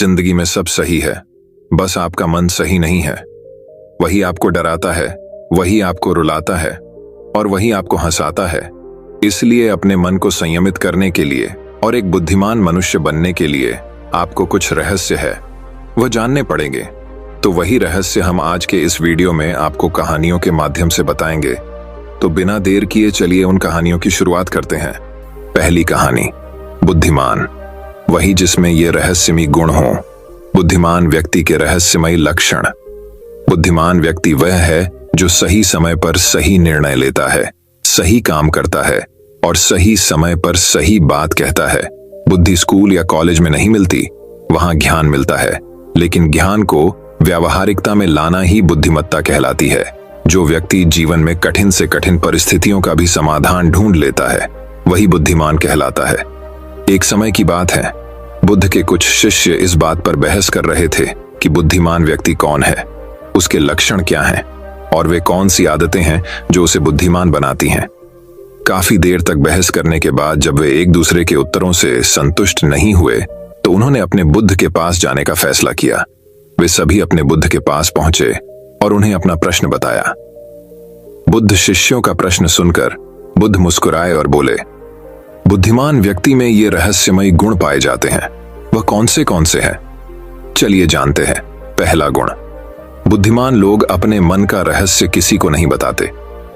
जिंदगी में सब सही है, बस आपका मन सही नहीं है। वही आपको डराता है, वही आपको रुलाता है और वही आपको हंसाता है। इसलिए अपने मन को संयमित करने के लिए और एक बुद्धिमान मनुष्य बनने के लिए आपको कुछ रहस्य है, वह जानने पड़ेंगे। तो वही रहस्य हम आज के इस वीडियो में आपको कहानियों के माध्यम से बताएंगे। तो बिना देर किए चलिए उन कहानियों की शुरुआत करते हैं। पहली कहानी, बुद्धिमान, वही जिसमें ये रहस्यमयी गुण हो। बुद्धिमान व्यक्ति के रहस्यमयी लक्षण। बुद्धिमान व्यक्ति वह है जो सही समय पर सही निर्णय लेता है, सही काम करता है और सही समय पर सही बात कहता है। बुद्धि स्कूल या कॉलेज में नहीं मिलती, वहां ज्ञान मिलता है, लेकिन ज्ञान को व्यावहारिकता में लाना ही बुद्धिमत्ता कहलाती है। जो व्यक्ति जीवन में कठिन से कठिन परिस्थितियों का भी समाधान ढूंढ लेता है, वही बुद्धिमान कहलाता है। एक समय की बात है, बुद्ध के कुछ शिष्य इस बात पर बहस कर रहे थे कि बुद्धिमान व्यक्ति कौन है, उसके लक्षण क्या हैं और वे कौन सी आदतें हैं जो उसे बुद्धिमान बनाती हैं। काफी देर तक बहस करने के बाद जब वे एक दूसरे के उत्तरों से संतुष्ट नहीं हुए तो उन्होंने अपने बुद्ध के पास जाने का फैसला किया। वे सभी अपने बुद्ध के पास पहुंचे और उन्हें अपना प्रश्न बताया। बुद्ध शिष्यों का प्रश्न सुनकर बुद्ध मुस्कुराए और बोले, बुद्धिमान व्यक्ति में ये रहस्यमयी गुण पाए जाते हैं, वह कौन से हैं? चलिए जानते हैं। पहला गुण, बुद्धिमान लोग अपने मन का रहस्य किसी को नहीं बताते।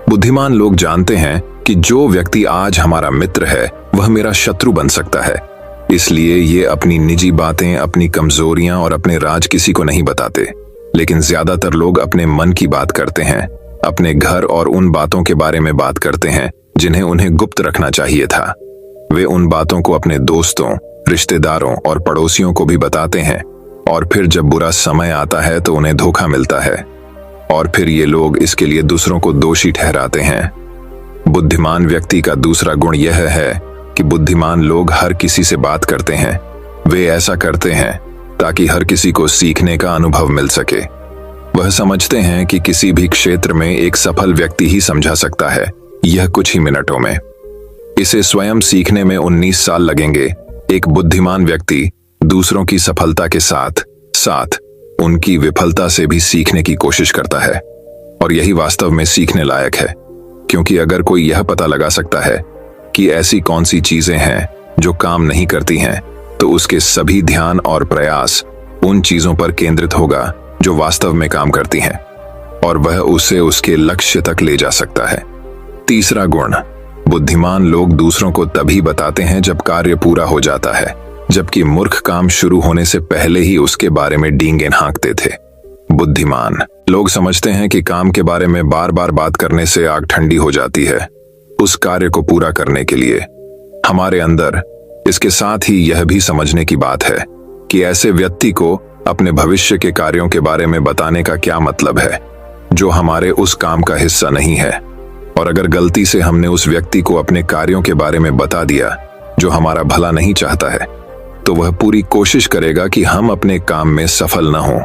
बुद्धिमान लोग जानते हैं कि जो व्यक्ति आज हमारा मित्र है वह मेरा शत्रु बन सकता है, इसलिए ये अपनी निजी बातें, अपनी कमजोरियां और अपने राज किसी को नहीं बताते। लेकिन ज्यादातर लोग अपने मन की बात करते हैं, अपने घर और उन बातों के बारे में बात करते हैं जिन्हें उन्हें गुप्त रखना चाहिए था। वे उन बातों को अपने दोस्तों, रिश्तेदारों और पड़ोसियों को भी बताते हैं और फिर जब बुरा समय आता है तो उन्हें धोखा मिलता है और फिर ये लोग इसके लिए दूसरों को दोषी ठहराते हैं। बुद्धिमान व्यक्ति का दूसरा गुण यह है कि बुद्धिमान लोग हर किसी से बात करते हैं। वे ऐसा करते हैं ताकि हर किसी को सीखने का अनुभव मिल सके। वह समझते हैं कि किसी भी क्षेत्र में एक सफल व्यक्ति ही समझा सकता है यह कुछ ही मिनटों में। इसे स्वयं सीखने में 19 साल लगेंगे। एक बुद्धिमान व्यक्ति दूसरों की सफलता के साथ साथ उनकी विफलता से भी सीखने की कोशिश करता है और यही वास्तव में सीखने लायक है, क्योंकि अगर कोई यह पता लगा सकता है कि ऐसी कौन सी चीजें हैं जो काम नहीं करती हैं, तो उसके सभी ध्यान और प्रयास उन चीजों पर केंद्रित होगा जो वास्तव में काम करती हैं और वह उसे उसके लक्ष्य तक ले जा सकता है। तीसरा गुण, बुद्धिमान लोग दूसरों को तभी बताते हैं जब कार्य पूरा हो जाता है, जबकि मूर्ख काम शुरू होने से पहले ही उसके बारे में डींगे हाँकते थे। बुद्धिमान लोग समझते हैं कि काम के बारे में बार बार बात करने से आग ठंडी हो जाती है। उस कार्य को पूरा करने के लिए हमारे अंदर इसके साथ ही यह भी समझने की बात है कि ऐसे व्यक्ति को अपने भविष्य के कार्यों के बारे में बताने का क्या मतलब है जो हमारे उस काम का हिस्सा नहीं है। और अगर गलती से हमने उस व्यक्ति को अपने कार्यों के बारे में बता दिया जो हमारा भला नहीं चाहता है, तो वह पूरी कोशिश करेगा कि हम अपने काम में सफल न हों।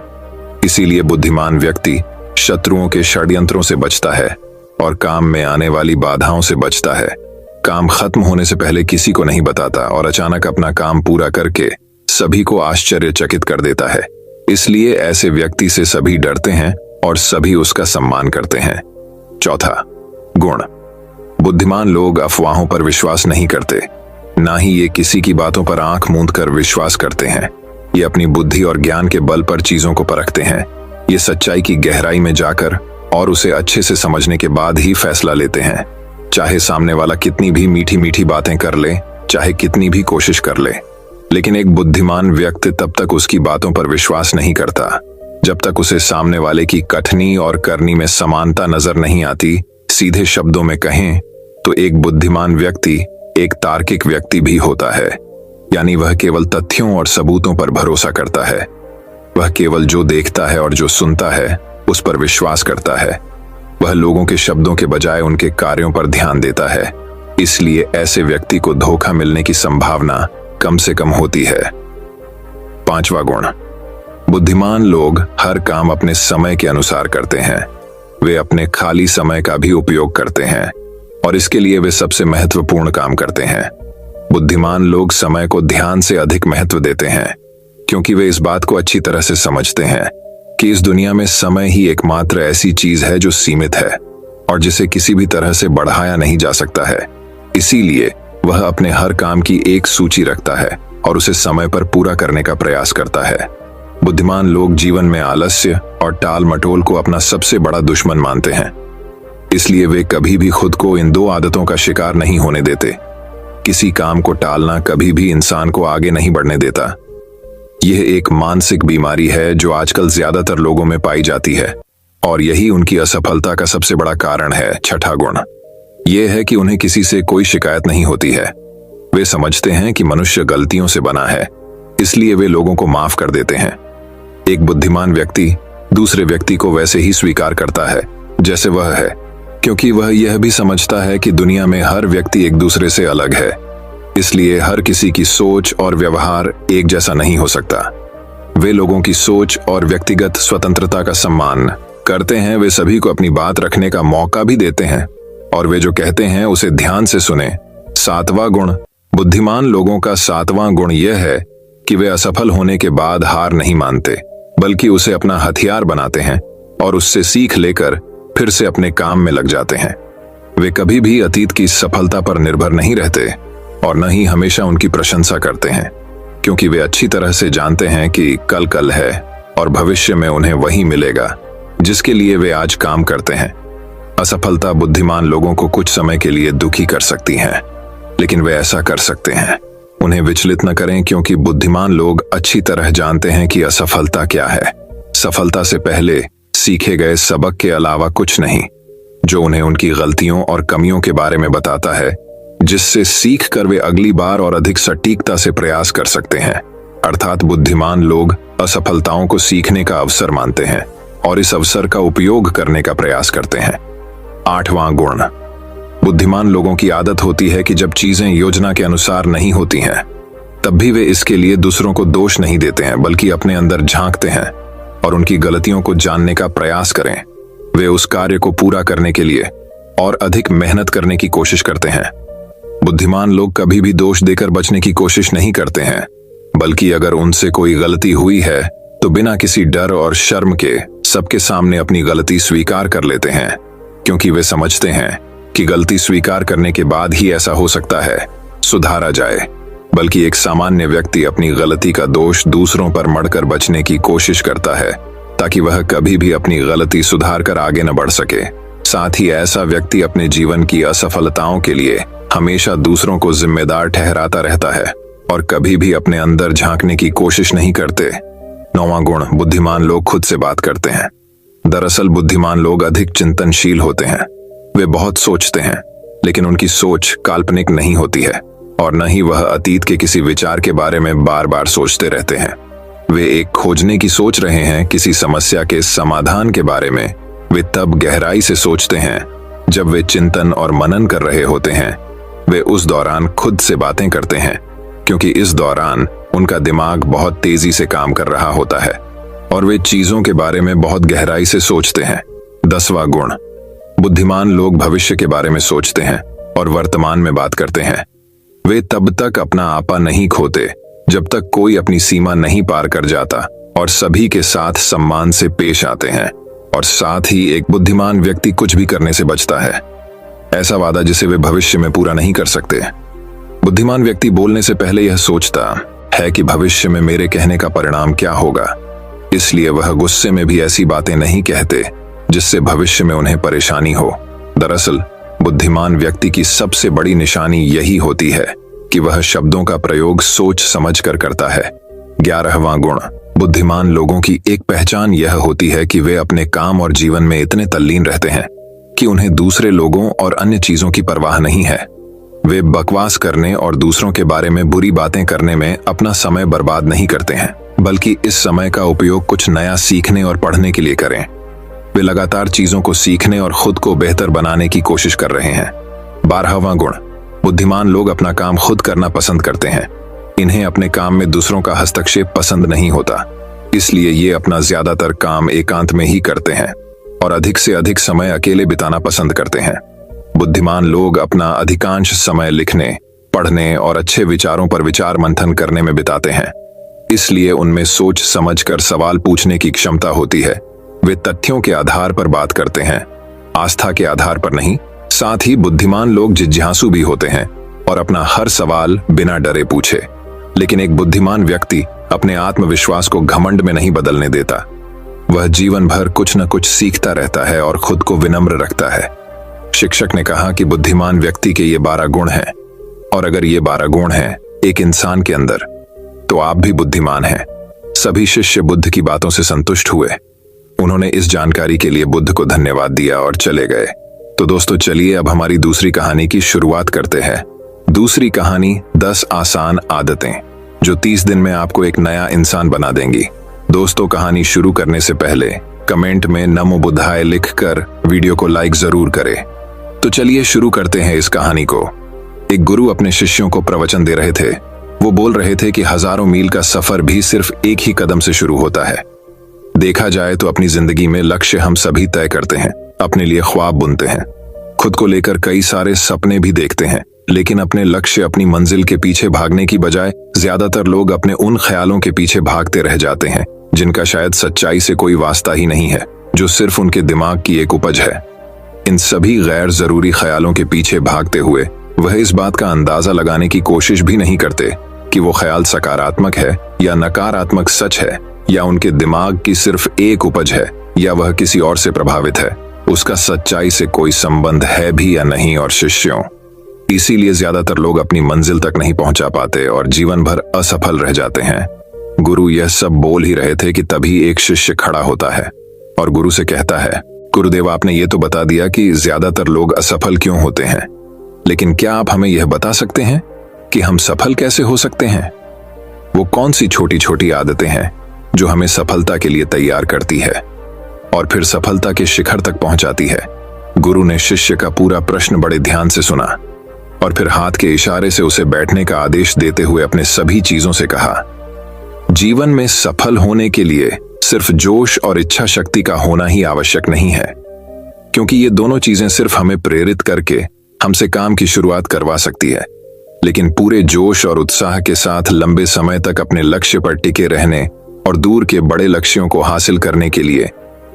इसीलिए बुद्धिमान व्यक्ति शत्रुओं के षड्यंत्रों से बचता है और काम में आने वाली बाधाओं से बचता है। काम खत्म होने से पहले किसी को नहीं बताता और अचानक अपना काम पूरा करके सभी को आश्चर्यचकित कर देता है। इसलिए ऐसे व्यक्ति से सभी डरते हैं और सभी उसका सम्मान करते हैं। चौथा गुण, बुद्धिमान लोग अफवाहों पर विश्वास नहीं करते, ना ही ये किसी की बातों पर आंख मूंद कर विश्वास करते हैं। ये अपनी बुद्धि और ज्ञान के बल पर चीजों को परखते हैं। ये सच्चाई की गहराई में जाकर और उसे अच्छे से समझने के बाद ही फैसला लेते हैं, चाहे सामने वाला कितनी भी मीठी मीठी बातें कर ले, चाहे कितनी भी कोशिश कर ले। लेकिन एक बुद्धिमान व्यक्ति तब तक उसकी बातों पर विश्वास नहीं करता जब तक उसे सामने वाले की कथनी और करनी में समानता नजर नहीं आती। सीधे शब्दों में कहें तो एक बुद्धिमान व्यक्ति एक तार्किक व्यक्ति भी होता है, यानी वह केवल तथ्यों और सबूतों पर भरोसा करता है। वह केवल जो देखता है और जो सुनता है उस पर विश्वास करता है। वह लोगों के शब्दों के बजाय उनके कार्यों पर ध्यान देता है। इसलिए ऐसे व्यक्ति को धोखा मिलने की संभावना कम से कम होती है। पांचवा गुण, बुद्धिमान लोग हर काम अपने समय के अनुसार करते हैं। वे अपने खाली समय का भी उपयोग करते हैं और इसके लिए वे सबसे महत्वपूर्ण काम करते हैं। बुद्धिमान लोग समय को ध्यान से अधिक महत्व देते हैं, क्योंकि वे इस बात को अच्छी तरह से समझते हैं कि इस दुनिया में समय ही एकमात्र ऐसी चीज है जो सीमित है और जिसे किसी भी तरह से बढ़ाया नहीं जा सकता है। इसीलिए वह अपने हर काम की एक सूची रखता है और उसे समय पर पूरा करने का प्रयास करता है। बुद्धिमान लोग जीवन में आलस्य और टाल मटोल को अपना सबसे बड़ा दुश्मन मानते हैं। इसलिए वे कभी भी खुद को इन दो आदतों का शिकार नहीं होने देते। किसी काम को टालना कभी भी इंसान को आगे नहीं बढ़ने देता। यह एक मानसिक बीमारी है जो आजकल ज्यादातर लोगों में पाई जाती है और यही उनकी असफलता का सबसे बड़ा कारण है। छठा गुण यह है कि उन्हें किसी से कोई शिकायत नहीं होती है। वे समझते हैं कि मनुष्य गलतियों से बना है, इसलिए वे लोगों को माफ कर देते हैं। एक बुद्धिमान व्यक्ति दूसरे व्यक्ति को वैसे ही स्वीकार करता है जैसे वह है, क्योंकि वह यह भी समझता है कि दुनिया में हर व्यक्ति एक दूसरे से अलग है। इसलिए हर किसी की सोच और व्यवहार एक जैसा नहीं हो सकता। वे लोगों की सोच और व्यक्तिगत स्वतंत्रता का सम्मान करते हैं। वे सभी को अपनी बात रखने का मौका भी देते हैं और वे जो कहते हैं उसे ध्यान से सुने। सातवां गुण बुद्धिमान लोगों का सातवां गुण यह है कि वे असफल होने के बाद हार नहीं मानते, बल्कि उसे अपना हथियार बनाते हैं और उससे सीख लेकर फिर से अपने काम में लग जाते हैं। वे कभी भी अतीत की सफलता पर निर्भर नहीं रहते और न ही हमेशा उनकी प्रशंसा करते हैं, क्योंकि वे अच्छी तरह से जानते हैं कि कल है और भविष्य में उन्हें वही मिलेगा जिसके लिए वे आज काम करते हैं। असफलता बुद्धिमान लोगों को कुछ समय के लिए दुखी कर सकती है, लेकिन वे ऐसा कर सकते हैं। उन्हें विचलित न करें, क्योंकि बुद्धिमान लोग अच्छी तरह जानते हैं कि असफलता क्या है। सफलता से पहले सीखे गए सबक के अलावा कुछ नहीं, जो उन्हें उनकी गलतियों और कमियों के बारे में बताता है, जिससे सीख कर वे अगली बार और अधिक सटीकता से प्रयास कर सकते हैं। अर्थात बुद्धिमान लोग असफलताओं को सीखने का अवसर मानते हैं और इस अवसर का उपयोग करने का प्रयास करते हैं। आठवां गुण बुद्धिमान लोगों की आदत होती है कि जब चीजें योजना के अनुसार नहीं होती हैं, तब भी वे इसके लिए दूसरों को दोष नहीं देते हैं, बल्कि अपने अंदर झांकते हैं और उनकी गलतियों को जानने का प्रयास करें। वे उस कार्य को पूरा करने के लिए और अधिक मेहनत करने की कोशिश करते हैं। बुद्धिमान लोग कभी भी दोष देकर बचने की कोशिश नहीं करते हैं, बल्कि अगर उनसे कोई गलती हुई है तो बिना किसी डर और शर्म के सबके सामने अपनी गलती स्वीकार कर लेते हैं, क्योंकि वे समझते हैं कि गलती स्वीकार करने के बाद ही ऐसा हो सकता है सुधारा जाए। बल्कि एक सामान्य व्यक्ति अपनी गलती का दोष दूसरों पर मढ़कर बचने की कोशिश करता है, ताकि वह कभी भी अपनी गलती सुधार कर आगे न बढ़ सके। साथ ही ऐसा व्यक्ति अपने जीवन की असफलताओं के लिए हमेशा दूसरों को जिम्मेदार ठहराता रहता है और कभी भी अपने अंदर झांकने की कोशिश नहीं करते। नौवां गुण बुद्धिमान लोग खुद से बात करते हैं। दरअसल बुद्धिमान लोग अधिक चिंतनशील होते हैं। वे बहुत सोचते हैं, लेकिन उनकी सोच काल्पनिक नहीं होती है और न ही वह अतीत के किसी विचार के बारे में बार बार सोचते रहते हैं। वे एक खोजने की सोच रहे हैं। किसी समस्या के समाधान के बारे में वे तब गहराई से सोचते हैं जब वे चिंतन और मनन कर रहे होते हैं। वे उस दौरान खुद से बातें करते हैं, क्योंकि इस दौरान उनका दिमाग बहुत तेजी से काम कर रहा होता है और वे चीजों के बारे में बहुत गहराई से सोचते हैं। 10वां गुण बुद्धिमान लोग भविष्य के बारे में सोचते हैं और वर्तमान में बात करते हैं। वे तब तक अपना आपा नहीं खोते जब तक कोई अपनी सीमा नहीं पार कर जाता और सभी के साथ सम्मान से पेश आते हैं। और साथ ही एक बुद्धिमान व्यक्ति कुछ भी करने से बचता है, ऐसा वादा जिसे वे भविष्य में पूरा नहीं कर सकते। बुद्धिमान व्यक्ति बोलने से पहले यह सोचता है कि भविष्य में मेरे कहने का परिणाम क्या होगा, इसलिए वह गुस्से में भी ऐसी बातें नहीं कहते जिससे भविष्य में उन्हें परेशानी हो। दरअसल बुद्धिमान व्यक्ति की सबसे बड़ी निशानी यही होती है कि वह शब्दों का प्रयोग सोच समझ कर करता है। 11वां गुण बुद्धिमान लोगों की एक पहचान यह होती है कि वे अपने काम और जीवन में इतने तल्लीन रहते हैं कि उन्हें दूसरे लोगों और अन्य चीजों की परवाह नहीं है। वे बकवास करने और दूसरों के बारे में बुरी बातें करने में अपना समय बर्बाद नहीं करते हैं, बल्कि इस समय का उपयोग कुछ नया सीखने और पढ़ने के लिए करें। वे लगातार चीजों को सीखने और खुद को बेहतर बनाने की कोशिश कर रहे हैं। 12वां गुण बुद्धिमान लोग अपना काम खुद करना पसंद करते हैं। इन्हें अपने काम में दूसरों का हस्तक्षेप पसंद नहीं होता, इसलिए ये अपना ज्यादातर काम एकांत में ही करते हैं और अधिक से अधिक समय अकेले बिताना पसंद करते हैं। बुद्धिमान लोग अपना अधिकांश समय लिखने, पढ़ने और अच्छे विचारों पर विचार मंथन करने में बिताते हैं। इसलिए उनमें सोच समझकर सवाल पूछने की क्षमता होती है। वे तथ्यों के आधार पर बात करते हैं, आस्था के आधार पर नहीं। साथ ही बुद्धिमान लोग जिज्ञासु भी होते हैं और अपना हर सवाल बिना डरे पूछे। लेकिन एक बुद्धिमान व्यक्ति अपने आत्मविश्वास को घमंड में नहीं बदलने देता। वह जीवन भर कुछ न कुछ सीखता रहता है और खुद को विनम्र रखता है। शिक्षक ने कहा कि बुद्धिमान व्यक्ति के ये 12 गुण हैं, और अगर ये 12 गुण हैं एक इंसान के अंदर, तो आप भी बुद्धिमान हैं। सभी शिष्य बुद्ध की बातों से संतुष्ट हुए। उन्होंने इस जानकारी के लिए बुद्ध को धन्यवाद दिया और चले गए। तो दोस्तों, चलिए अब हमारी दूसरी कहानी की शुरुआत करते हैं। दूसरी कहानी 10 आसान आदतें जो 30 दिन में आपको एक नया इंसान बना देंगी। दोस्तों, कहानी शुरू करने से पहले कमेंट में नमो बुद्धाय लिखकर वीडियो को लाइक जरूर करें। तो चलिए शुरू करते हैं इस कहानी को। एक गुरु अपने शिष्यों को प्रवचन दे रहे थे। वो बोल रहे थे कि हजारों मील का सफर भी सिर्फ एक ही कदम से शुरू होता है। देखा जाए तो अपनी जिंदगी में लक्ष्य हम सभी तय करते हैं, अपने लिए ख्वाब बुनते हैं, खुद को लेकर कई सारे सपने भी देखते हैं। लेकिन अपने लक्ष्य, अपनी मंजिल के पीछे भागने की बजाय ज्यादातर लोग अपने उन ख्यालों के पीछे भागते रह जाते हैं जिनका शायद सच्चाई से कोई वास्ता ही नहीं है, जो सिर्फ उनके दिमाग की एक उपज है। इन सभी गैर जरूरी ख्यालों के पीछे भागते हुए वह इस बात का अंदाजा लगाने की कोशिश भी नहीं करते कि वो ख्याल सकारात्मक है या नकारात्मक सच है, या उनके दिमाग की सिर्फ एक उपज है, या वह किसी और से प्रभावित है। उसका सच्चाई से कोई संबंध है भी या नहीं। और शिष्यों, इसीलिए ज्यादातर लोग अपनी मंजिल तक नहीं पहुंचा पाते और जीवन भर असफल रह जाते हैं। गुरु यह सब बोल ही रहे थे कि तभी एक शिष्य खड़ा होता है और गुरु से कहता है, गुरुदेव, आपने ये तो बता दिया कि ज्यादातर लोग असफल क्यों होते हैं, लेकिन क्या आप हमें यह बता सकते हैं कि हम सफल कैसे हो सकते हैं? वो कौन सी छोटी छोटी आदतें हैं जो हमें सफलता के लिए तैयार करती है और फिर सफलता के शिखर तक पहुंचाती है? गुरु ने शिष्य का पूरा प्रश्न बड़े ध्यान से सुना और फिर हाथ के इशारे से उसे बैठने का आदेश देते हुए अपने सभी चीजों से कहा, जीवन में सफल होने के लिए सिर्फ जोश और इच्छा शक्ति का होना ही आवश्यक नहीं है, क्योंकि ये दोनों चीजें सिर्फ हमें प्रेरित करके हमसे काम की शुरुआत करवा सकती है। लेकिन पूरे जोश और उत्साह के साथ लंबे समय तक अपने लक्ष्य पर टिके रहने और दूर के बड़े लक्ष्यों को हासिल करने के लिए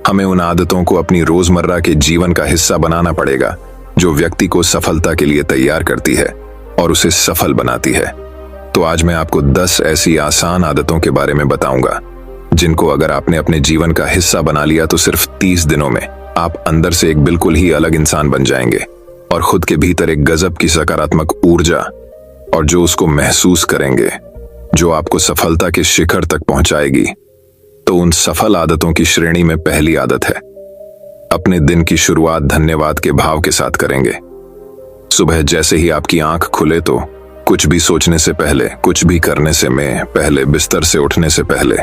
हमें उन आदतों को अपनी रोजमर्रा के जीवन का हिस्सा बनाना पड़ेगा जो व्यक्ति को सफलता के लिए तैयार करती है और उसे सफल बनाती है। तो आज मैं आपको 10 ऐसी आसान आदतों के बारे में बताऊंगा जिनको अगर आपने अपने जीवन का हिस्सा बना लिया तो सिर्फ 30 दिनों में आप अंदर से एक बिल्कुल ही अलग इंसान बन जाएंगे और खुद के भीतर एक गजब की सकारात्मक ऊर्जा और जो उसको महसूस करेंगे, जो आपको सफलता के शिखर तक पहुंचाएगी। तो उन सफल आदतों की श्रेणी में पहली आदत है, अपने दिन की शुरुआत धन्यवाद के भाव के साथ करेंगे। सुबह जैसे ही आपकी आंख खुले तो कुछ भी सोचने से पहले, कुछ भी करने से पहले, बिस्तर से उठने से पहले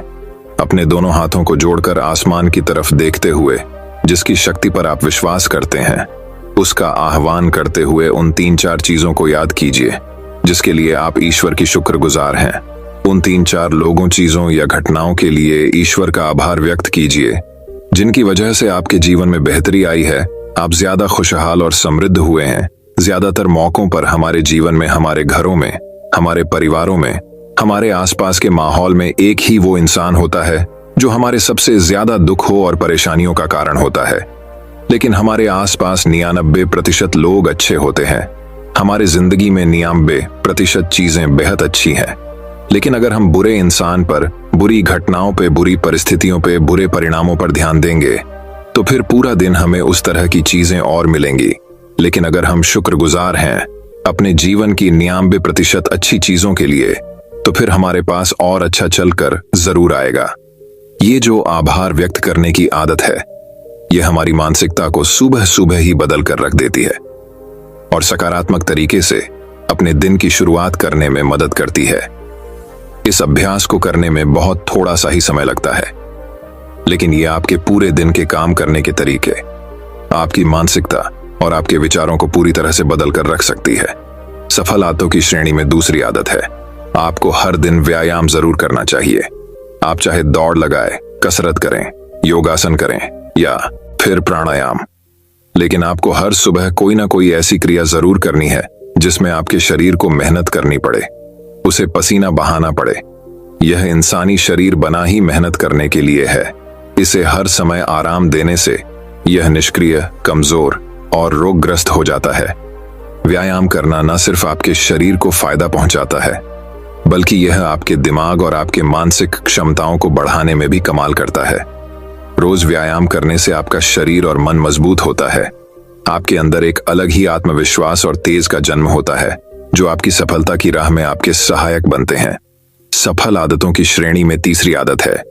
अपने दोनों हाथों को जोड़कर आसमान की तरफ देखते हुए जिसकी शक्ति पर आप विश्वास करते हैं उसका आह्वान करते हुए उन 3-4 चीजों को याद कीजिए जिसके लिए आप ईश्वर की शुक्रगुजार हैं। उन 3-4 लोगों, चीजों या घटनाओं के लिए ईश्वर का आभार व्यक्त कीजिए जिनकी वजह से आपके जीवन में बेहतरी आई है, आप ज्यादा खुशहाल और समृद्ध हुए हैं। ज्यादातर मौकों पर हमारे जीवन में, हमारे घरों में, हमारे परिवारों में, हमारे आसपास के माहौल में एक ही वो इंसान होता है जो हमारे सबसे ज्यादा दुखों और परेशानियों का कारण होता है। लेकिन हमारे आसपास 99% लोग अच्छे होते हैं। हमारे जिंदगी में 99% चीजें बेहद अच्छी हैं। लेकिन अगर हम बुरे इंसान पर, बुरी घटनाओं पे, बुरी परिस्थितियों पे, बुरे परिणामों पर ध्यान देंगे तो फिर पूरा दिन हमें उस तरह की चीजें और मिलेंगी। लेकिन अगर हम शुक्रगुजार हैं अपने जीवन की 99% अच्छी चीजों के लिए, तो फिर हमारे पास और अच्छा चलकर जरूर आएगा। ये जो आभार व्यक्त करने की आदत है, यह हमारी मानसिकता को सुबह सुबह ही बदल कर रख देती है और सकारात्मक तरीके से अपने दिन की शुरुआत करने में मदद करती है। इस अभ्यास को करने में बहुत थोड़ा सा ही समय लगता है, लेकिन यह आपके पूरे दिन के काम करने के तरीके, आपकी मानसिकता और आपके विचारों को पूरी तरह से बदल कर रख सकती है। सफल आदतों की श्रेणी में दूसरी आदत है, आपको हर दिन व्यायाम जरूर करना चाहिए। आप चाहे दौड़ लगाए, कसरत करें, योगासन करें या फिर प्राणायाम, लेकिन आपको हर सुबह कोई ना कोई ऐसी क्रिया जरूर करनी है जिसमें आपके शरीर को मेहनत करनी पड़े, उसे पसीना बहाना पड़े। यह इंसानी शरीर बना ही मेहनत करने के लिए है। इसे हर समय आराम देने से यह निष्क्रिय, कमजोर और रोगग्रस्त हो जाता है। व्यायाम करना न सिर्फ आपके शरीर को फायदा पहुंचाता है, बल्कि यह आपके दिमाग और आपके मानसिक क्षमताओं को बढ़ाने में भी कमाल करता है। रोज व्यायाम करने से आपका शरीर और मन मजबूत होता है। आपके अंदर एक अलग ही आत्मविश्वास और तेज का जन्म होता है, जो आपकी सफलता की राह में आपके सहायक बनते हैं। सफल आदतों की श्रेणी में तीसरी आदत है,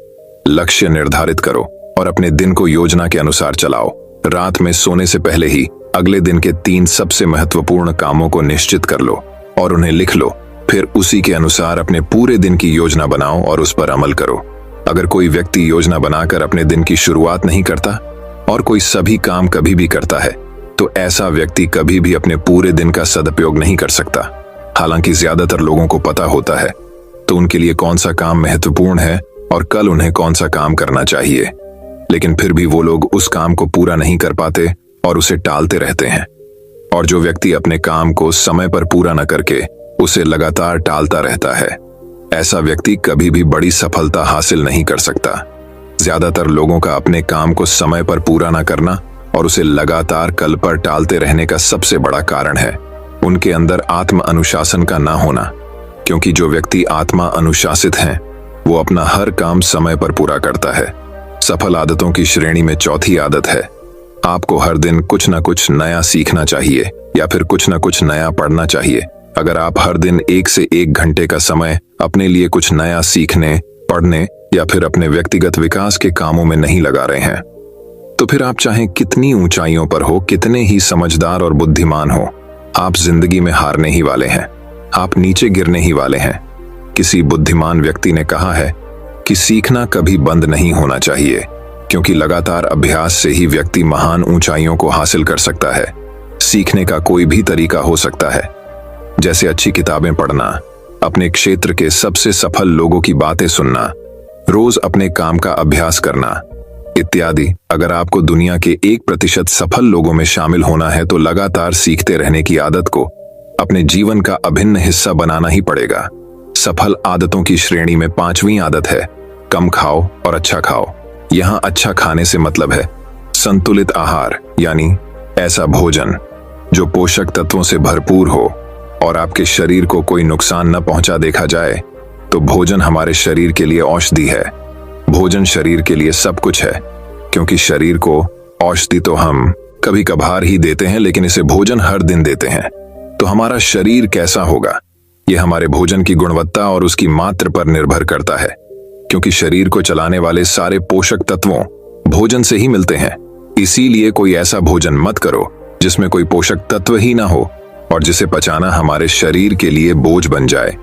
लक्ष्य निर्धारित करो और अपने दिन को योजना के अनुसार चलाओ। रात में सोने से पहले ही अगले दिन के 3 सबसे महत्वपूर्ण कामों को निश्चित कर लो और उन्हें लिख लो। फिर उसी के अनुसार अपने पूरे दिन की योजना बनाओ और उस पर अमल करो। अगर कोई व्यक्ति योजना बनाकर अपने दिन की शुरुआत नहीं करता और कोई सभी काम कभी भी करता है, तो ऐसा व्यक्ति कभी भी अपने पूरे दिन का सदुपयोग नहीं कर सकता। हालांकि ज्यादातर लोगों को पता होता है तो उनके लिए कौन सा काम महत्वपूर्ण है और कल उन्हें कौन सा काम करना चाहिए, लेकिन फिर भी वो लोग उस काम को पूरा नहीं कर पाते और उसे टालते रहते हैं। और जो व्यक्ति अपने काम को समय पर पूरा न करके उसे लगातार टालता रहता है, ऐसा व्यक्ति कभी भी बड़ी सफलता हासिल नहीं कर सकता। ज्यादातर लोगों का अपने काम को समय पर पूरा न करना और उसे लगातार कल पर टालते रहने का सबसे बड़ा कारण है उनके अंदर आत्म अनुशासन का ना होना। क्योंकि जो व्यक्ति आत्मा अनुशासित हैं, वो अपना हर काम समय पर पूरा करता है। सफल आदतों की श्रेणी में चौथी आदत है, आपको हर दिन कुछ न कुछ नया सीखना चाहिए या फिर कुछ न कुछ नया पढ़ना चाहिए। अगर आप हर दिन 1 से 1 घंटे का समय अपने लिए कुछ नया सीखने, पढ़ने या फिर अपने व्यक्तिगत विकास के कामों में नहीं लगा रहे हैं, तो फिर आप चाहे कितनी ऊंचाइयों पर हो, कितने ही समझदार और बुद्धिमान हो, आप जिंदगी में हारने ही वाले हैं। आप नीचे गिरने ही वाले हैं। किसी बुद्धिमान व्यक्ति ने कहा है कि सीखना कभी बंद नहीं होना चाहिए, क्योंकि लगातार अभ्यास से ही व्यक्ति महान ऊंचाइयों को हासिल कर सकता है। सीखने का कोई भी तरीका हो सकता है, जैसे अच्छी किताबें पढ़ना, अपने क्षेत्र के सबसे सफल लोगों की बातें सुनना, रोज अपने काम का अभ्यास करना इत्यादि। अगर आपको दुनिया के 1% सफल लोगों में शामिल होना है, तो लगातार सीखते रहने की आदत को अपने जीवन का अभिन्न हिस्सा बनाना ही पड़ेगा। सफल आदतों की श्रेणी में 5वीं आदत है, कम खाओ और अच्छा खाओ। यहाँ अच्छा खाने से मतलब है संतुलित आहार, यानी ऐसा भोजन जो पोषक तत्वों से भरपूर हो और आपके शरीर को कोई नुकसान न पहुंचा। देखा जाए तो भोजन हमारे शरीर के लिए औषधि है। भोजन शरीर के लिए सब कुछ है, क्योंकि शरीर को औषधि तो हम कभी कभार ही देते हैं, लेकिन इसे भोजन हर दिन देते हैं। तो हमारा शरीर कैसा होगा, यह हमारे भोजन की गुणवत्ता और उसकी मात्रा पर निर्भर करता है, क्योंकि शरीर को चलाने वाले सारे पोषक तत्वों भोजन से ही मिलते हैं। इसीलिए कोई ऐसा भोजन मत करो जिसमें कोई पोषक तत्व ही ना हो और जिसे पचाना हमारे शरीर के लिए बोझ बन जाए।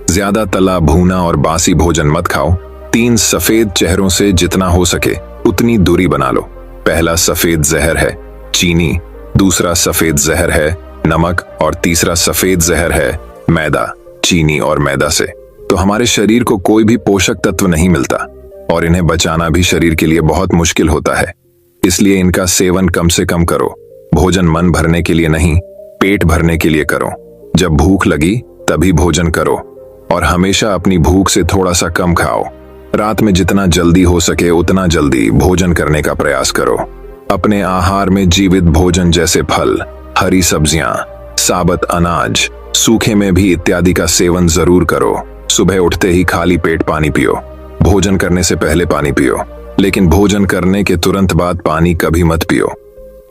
ज्यादा तला भूना और बासी भोजन मत खाओ। 3 सफेद चेहरों से जितना हो सके उतनी दूरी बना लो। पहला सफेद जहर है चीनी, दूसरा सफेद जहर है नमक और तीसरा सफेद जहर है मैदा। चीनी और मैदा से तो हमारे शरीर को कोई भी पोषक तत्व नहीं मिलता और इन्हें बचाना भी शरीर के लिए बहुत मुश्किल होता है। इसलिए इनका सेवन कम से कम करो। भोजन मन भरने के लिए नहीं, पेट भरने के लिए करो। जब भूख लगी तभी भोजन करो और हमेशा अपनी भूख से थोड़ा सा कम खाओ। रात में जितना जल्दी हो सके उतना जल्दी भोजन करने का प्रयास करो। अपने आहार में जीवित भोजन जैसे फल, हरी सब्जियां, साबुत अनाज, सूखे में भी इत्यादि का सेवन जरूर करो। सुबह उठते ही खाली पेट पानी पियो। भोजन करने से पहले पानी पियो, लेकिन भोजन करने के तुरंत बाद पानी कभी मत पियो।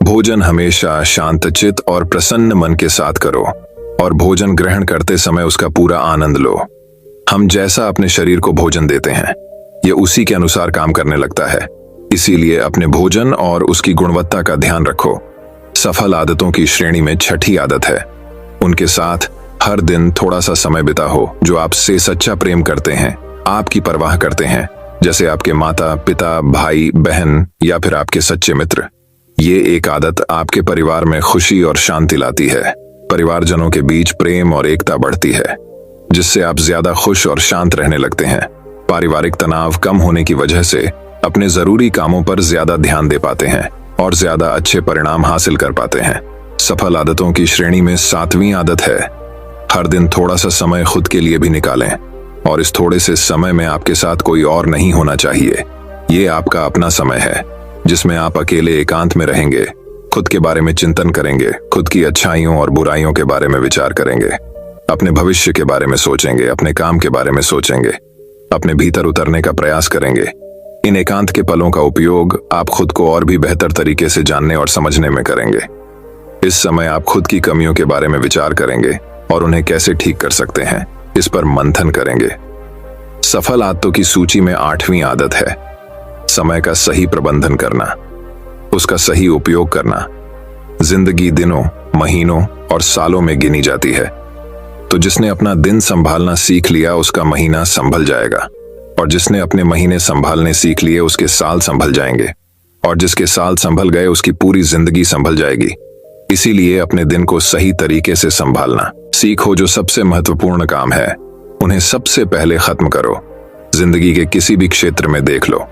भोजन हमेशा शांतचित्त और प्रसन्न मन के साथ करो और भोजन ग्रहण करते समय उसका पूरा आनंद लो। हम जैसा अपने शरीर को भोजन देते हैं, ये उसी के अनुसार काम करने लगता है। इसीलिए अपने भोजन और उसकी गुणवत्ता का ध्यान रखो। सफल आदतों की श्रेणी में 6ठी आदत है, उनके साथ हर दिन थोड़ा सा समय बिताओ। जो आपसे सच्चा प्रेम करते हैं, आपकी परवाह करते हैं, जैसे आपके माता पिता, भाई बहन या फिर आपके सच्चे मित्र। ये एक आदत आपके परिवार में खुशी और शांति लाती है। परिवारजनों के बीच प्रेम और एकता बढ़ती है, जिससे आप ज्यादा खुश और शांत रहने लगते हैं। पारिवारिक तनाव कम होने की वजह से अपने जरूरी कामों पर ज्यादा ध्यान दे पाते हैं और ज्यादा अच्छे परिणाम हासिल कर पाते हैं। सफल आदतों की श्रेणी में 7वीं आदत है, हर दिन थोड़ा सा समय खुद के लिए भी निकालें। और इस थोड़े से समय में आपके साथ कोई और नहीं होना चाहिए। ये आपका अपना समय है जिसमें आप अकेले एकांत में रहेंगे, खुद के बारे में चिंतन करेंगे, खुद की अच्छाइयों और बुराइयों के बारे में विचार करेंगे, अपने भविष्य के बारे में सोचेंगे, अपने काम के बारे में सोचेंगे, अपने भीतर उतरने का प्रयास करेंगे। इन एकांत के पलों का उपयोग आप खुद को और भी बेहतर तरीके से जानने और समझने में करेंगे। इस समय आप खुद की कमियों के बारे में विचार करेंगे और उन्हें कैसे ठीक कर सकते हैं, इस पर मंथन करेंगे। सफल आदतों की सूची में 8वीं आदत है समय का सही प्रबंधन करना, उसका सही उपयोग करना। जिंदगी दिनों, महीनों और सालों में गिनी जाती है, तो जिसने अपना दिन संभालना सीख लिया उसका महीना संभल जाएगा, और जिसने अपने महीने संभालने सीख लिए उसके साल संभल जाएंगे, और जिसके साल संभल गए उसकी पूरी जिंदगी संभल जाएगी। इसीलिए अपने दिन को सही तरीके से संभालना सीखो। जो सबसे महत्वपूर्ण काम है उन्हें सबसे पहले खत्म करो। जिंदगी के किसी भी क्षेत्र में देख लो,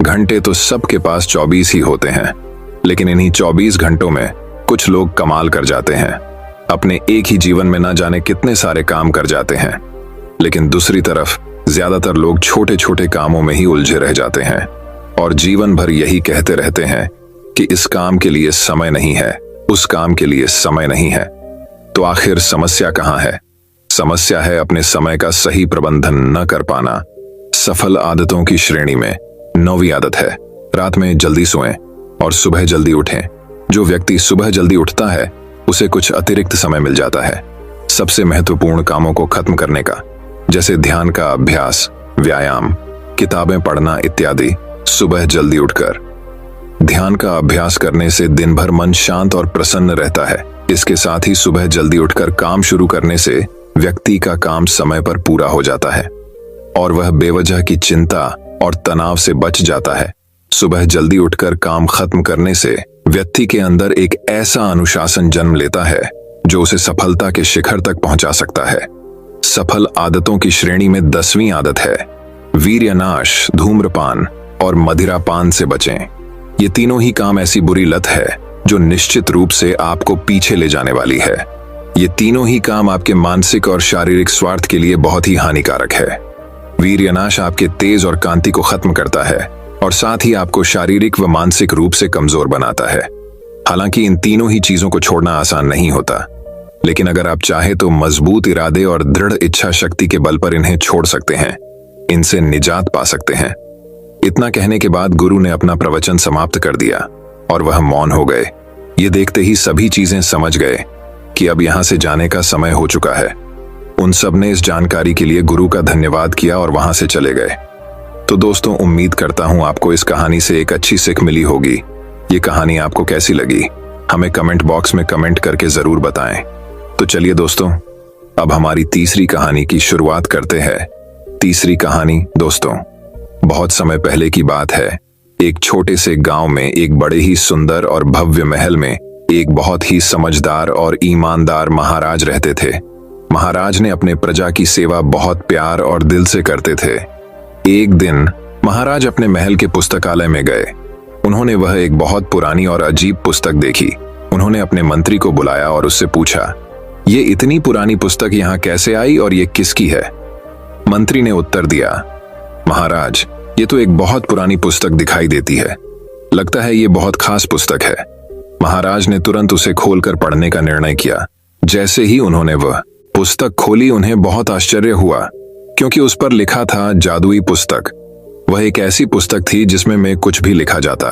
घंटे तो सबके पास 24 ही होते हैं, लेकिन इन्हीं 24 घंटों में कुछ लोग कमाल कर जाते हैं। अपने एक ही जीवन में ना जाने कितने सारे काम कर जाते हैं, लेकिन दूसरी तरफ ज्यादातर लोग छोटे छोटे कामों में ही उलझे रह जाते हैं और जीवन भर यही कहते रहते हैं कि इस काम के लिए समय नहीं है, उस काम के लिए समय नहीं है। तो आखिर समस्या कहाँ है? समस्या है अपने समय का सही प्रबंधन न कर पाना। सफल आदतों की श्रेणी में 9वीं आदत है रात में जल्दी सोएं और सुबह जल्दी उठें। जो व्यक्ति सुबह जल्दी उठता है उसे कुछ अतिरिक्त समय मिल जाता है सबसे महत्वपूर्ण कामों को खत्म करने का, जैसे ध्यान का अभ्यास, व्यायाम, किताबें पढ़ना इत्यादि। सुबह जल्दी उठकर ध्यान का अभ्यास करने से दिन भर मन शांत और प्रसन्न रहता है। इसके साथ ही सुबह जल्दी उठकर काम शुरू करने से व्यक्ति का काम समय पर पूरा हो जाता है और वह बेवजह की चिंता और तनाव से बच जाता है। सुबह जल्दी उठकर काम खत्म करने से व्यक्ति के अंदर एक ऐसा अनुशासन जन्म लेता है जो उसे सफलता के शिखर तक पहुंचा सकता है। सफल आदतों की श्रेणी में 10वीं आदत है वीर्यनाश, धूम्रपान और मदिरापान से बचें। ये तीनों ही काम ऐसी बुरी लत है जो निश्चित रूप से आपको पीछे ले जाने वाली है। ये तीनों ही काम आपके मानसिक और शारीरिक स्वार्थ के लिए बहुत ही हानिकारक है। वीर्यनाश आपके तेज और कांति को खत्म करता है और साथ ही आपको शारीरिक व मानसिक रूप से कमजोर बनाता है। हालांकि इन तीनों ही चीजों को छोड़ना आसान नहीं होता, लेकिन अगर आप चाहे तो मजबूत इरादे और दृढ़ इच्छा शक्ति के बल पर इन्हें छोड़ सकते हैं, इनसे निजात पा सकते हैं। इतना कहने के बाद गुरु ने अपना प्रवचन समाप्त कर दिया और वह मौन हो गए। ये देखते ही सभी चीजें समझ गए कि अब यहां से जाने का समय हो चुका है। उन सब ने इस जानकारी के लिए गुरु का धन्यवाद किया और वहां से चले गए। तो दोस्तों, उम्मीद करता हूं आपको इस कहानी से एक अच्छी सीख मिली होगी। ये कहानी आपको कैसी लगी हमें कमेंट बॉक्स में कमेंट करके जरूर बताएं। तो चलिए दोस्तों, अब हमारी तीसरी कहानी की शुरुआत करते हैं। तीसरी कहानी दोस्तों, बहुत समय पहले की बात है। एक छोटे से गांव में एक बड़े ही सुंदर और भव्य महल में एक बहुत ही समझदार और ईमानदार महाराज रहते थे। महाराज ने अपने प्रजा की सेवा बहुत प्यार और दिल से करते थे। एक दिन महाराज अपने महल के पुस्तकालय में गए। उन्होंने वह एक बहुत पुरानी और अजीब पुस्तक देखी। उन्होंने अपने मंत्री को बुलाया और उससे पूछा, ये इतनी पुरानी पुस्तक यहाँ कैसे आई और ये किसकी है? मंत्री ने उत्तर दिया, महाराज, ये तो एक बहुत पुरानी पुस्तक दिखाई देती है। लगता है ये बहुत खास पुस्तक है। महाराज ने तुरंत उसे खोलकर पढ़ने का निर्णय किया। जैसे ही उन्होंने वह पुस्तक खोली उन्हें बहुत आश्चर्य हुआ, क्योंकि उस पर लिखा था जादुई पुस्तक। वह एक ऐसी पुस्तक थी जिसमें में कुछ भी लिखा जाता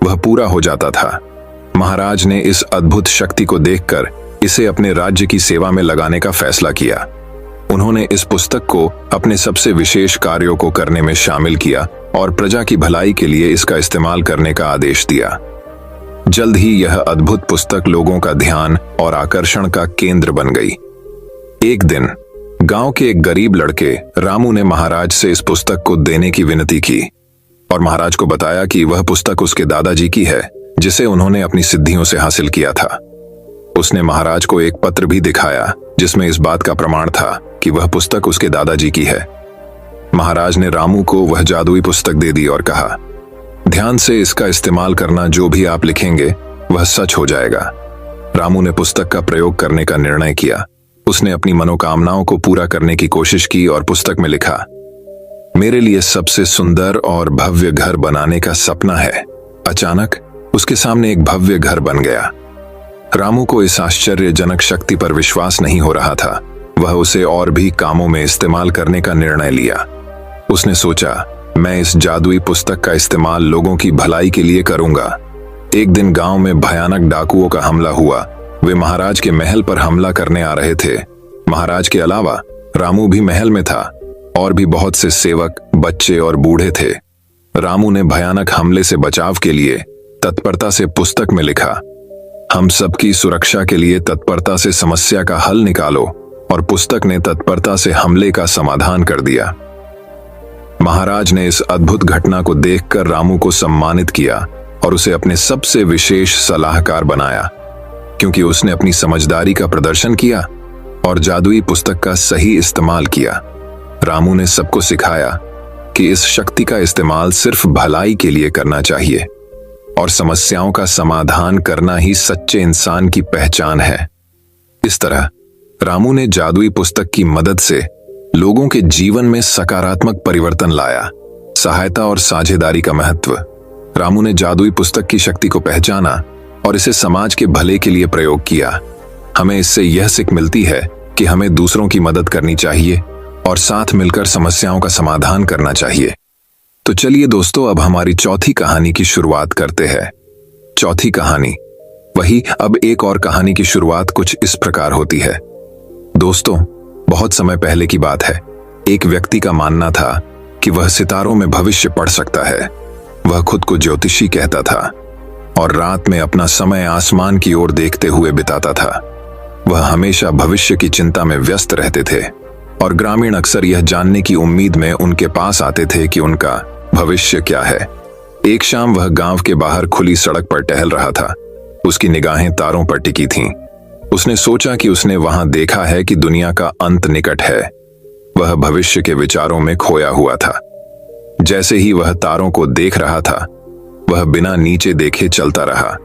वह पूरा हो जाता था। महाराज ने इस अद्भुत शक्ति को देखकर इसे अपने राज्य की सेवा में लगाने का फैसला किया। उन्होंने इस पुस्तक को अपने सबसे विशेष कार्यों को करने में शामिल किया और प्रजा की भलाई के लिए इसका इस्तेमाल करने का आदेश दिया। जल्द ही यह अद्भुत पुस्तक लोगों का ध्यान और आकर्षण का केंद्र बन गई। एक दिन गांव के एक गरीब लड़के रामू ने महाराज से इस पुस्तक को देने की विनती की और महाराज को बताया कि वह पुस्तक उसके दादाजी की है, जिसे उन्होंने अपनी सिद्धियों से हासिल किया था। उसने महाराज को एक पत्र भी दिखाया जिसमें इस बात का प्रमाण था कि वह पुस्तक उसके दादाजी की है। महाराज ने रामू को वह जादुई पुस्तक दे दी और कहा, ध्यान से इसका इस्तेमाल करना, जो भी आप लिखेंगे वह सच हो जाएगा। रामू ने पुस्तक का प्रयोग करने का निर्णय किया। उसने अपनी मनोकामनाओं को पूरा करने की कोशिश की और पुस्तक में लिखा, मेरे लिए सबसे सुंदर और भव्य घर बनाने का सपना है। अचानक उसके सामने एक भव्य घर बन गया। रामू को इस आश्चर्यजनक शक्ति पर विश्वास नहीं हो रहा था। वह उसे और भी कामों में इस्तेमाल करने का निर्णय लिया। उसने सोचा, मैं इस जादुई पुस्तक का इस्तेमाल लोगों की भलाई के लिए करूंगा। एक दिन गांव में भयानक डाकुओं का हमला हुआ। वे महाराज के महल पर हमला करने आ रहे थे। महाराज के अलावा रामू भी महल में था और भी बहुत से सेवक, बच्चे और बूढ़े थे। रामू ने भयानक हमले से बचाव के लिए तत्परता से पुस्तक में लिखा, हम सबकी सुरक्षा के लिए तत्परता से समस्या का हल निकालो, और पुस्तक ने तत्परता से हमले का समाधान कर दिया। महाराज ने इस अद्भुत घटना को देखकर रामू को सम्मानित किया और उसे अपने सबसे विशेष सलाहकार बनाया, क्योंकि उसने अपनी समझदारी का प्रदर्शन किया और जादुई पुस्तक का सही इस्तेमाल किया। रामू ने सबको सिखाया कि इस शक्ति का इस्तेमाल सिर्फ भलाई के लिए करना चाहिए और समस्याओं का समाधान करना ही सच्चे इंसान की पहचान है। इस तरह रामू ने जादुई पुस्तक की मदद से लोगों के जीवन में सकारात्मक परिवर्तन लाया। सहायता और साझेदारी का महत्व। रामू ने जादुई पुस्तक की शक्ति को पहचाना और इसे समाज के भले के लिए प्रयोग किया। हमें इससे यह सीख मिलती है कि हमें दूसरों की मदद करनी चाहिए और साथ मिलकर समस्याओं का समाधान करना चाहिए। तो चलिए दोस्तों, अब हमारी चौथी कहानी की शुरुआत करते हैं। चौथी कहानी वही। अब एक और कहानी की शुरुआत कुछ इस प्रकार होती है। दोस्तों, बहुत समय पहले की बात है। एक व्यक्ति का मानना था कि वह सितारों में भविष्य पढ़ सकता है। वह खुद को ज्योतिषी कहता था और रात में अपना समय आसमान की ओर देखते हुए बिताता था। वह हमेशा भविष्य की चिंता में व्यस्त रहते थे और ग्रामीण अक्सर यह जानने की उम्मीद में उनके पास आते थे कि उनका भविष्य क्या है। एक शाम वह गांव के बाहर खुली सड़क पर टहल रहा था। उसकी निगाहें तारों पर टिकी थीं। उसने सोचा कि उसने वहां देखा है कि दुनिया का अंत निकट है। वह भविष्य के विचारों में खोया हुआ था। जैसे ही वह तारों को देख रहा था, वह बिना नीचे देखे चलता रहा।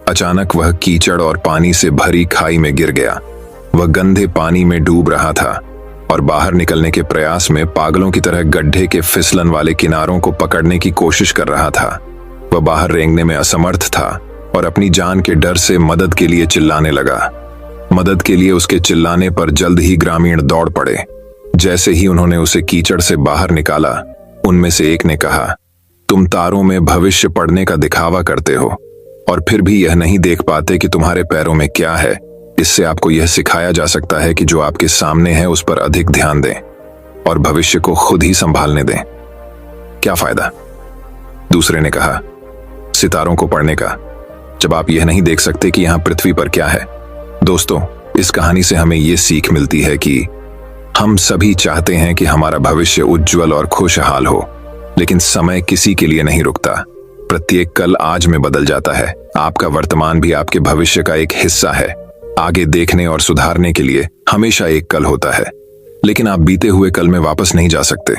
अचानक वह कीचड़ और पानी से भरी खाई में गिर गया। वह गंदे पानी में डूब रहा था और बाहर निकलने के प्रयास में पागलों की तरह गड्ढे के फिसलन वाले किनारों को पकड़ने की कोशिश कर रहा था। वह बाहर रेंगने में असमर्थ था और अपनी जान के डर से मदद के लिए चिल्लाने लगा। मदद के लिए उसके चिल्लाने पर जल्द ही ग्रामीण दौड़ पड़े। जैसे ही उन्होंने उसे कीचड़ से बाहर निकाला, उनमें से एक ने कहा, तुम तारों में भविष्य पढ़ने का दिखावा करते हो और फिर भी यह नहीं देख पाते कि तुम्हारे पैरों में क्या है। इससे आपको यह सिखाया जा सकता है कि जो आपके सामने है उस पर अधिक ध्यान दें और भविष्य को खुद ही संभालने दें। क्या फायदा? दूसरे ने कहा, सितारों को पढ़ने का, जब आप यह नहीं देख सकते कि यहां पृथ्वी पर क्या है। दोस्तों, इस कहानी से हमें यह सीख मिलती है कि हम सभी चाहते हैं कि हमारा भविष्य उज्जवल और खुशहाल हो, लेकिन समय किसी के लिए नहीं रुकता। प्रत्येक कल आज में बदल जाता है। आपका वर्तमान भी आपके भविष्य का एक हिस्सा है। आगे देखने और सुधारने के लिए हमेशा एक कल होता है, लेकिन आप बीते हुए कल में वापस नहीं जा सकते।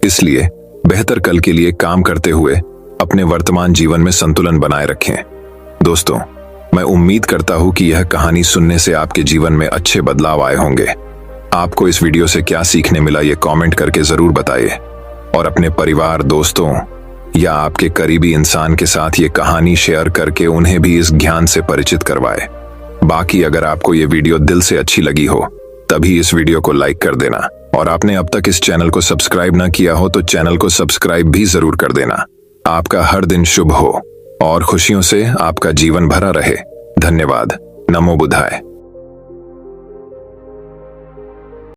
इसलिए बेहतर कल के लिए काम करते हुए अपने वर्तमान जीवन में संतुलन बनाए रखें। दोस्तों, मैं उम्मीद करता हूं कि यह कहानी सुनने से आपके जीवन में अच्छे बदलाव आए होंगे। आपको इस वीडियो से क्या सीखने मिला, ये कमेंट करके जरूर बताइए और अपने परिवार, दोस्तों या आपके करीबी इंसान के साथ ये कहानी शेयर करके उन्हें भी इस ज्ञान से परिचित करवाएं। बाकी अगर आपको ये वीडियो दिल से अच्छी लगी हो, तभी इस वीडियो को लाइक कर देना और आपने अब तक इस चैनल को सब्सक्राइब ना किया हो तो चैनल को सब्सक्राइब भी जरूर कर देना। आपका हर दिन शुभ हो और खुशियों से आपका जीवन भरा रहे। धन्यवाद। नमो बुद्धाय।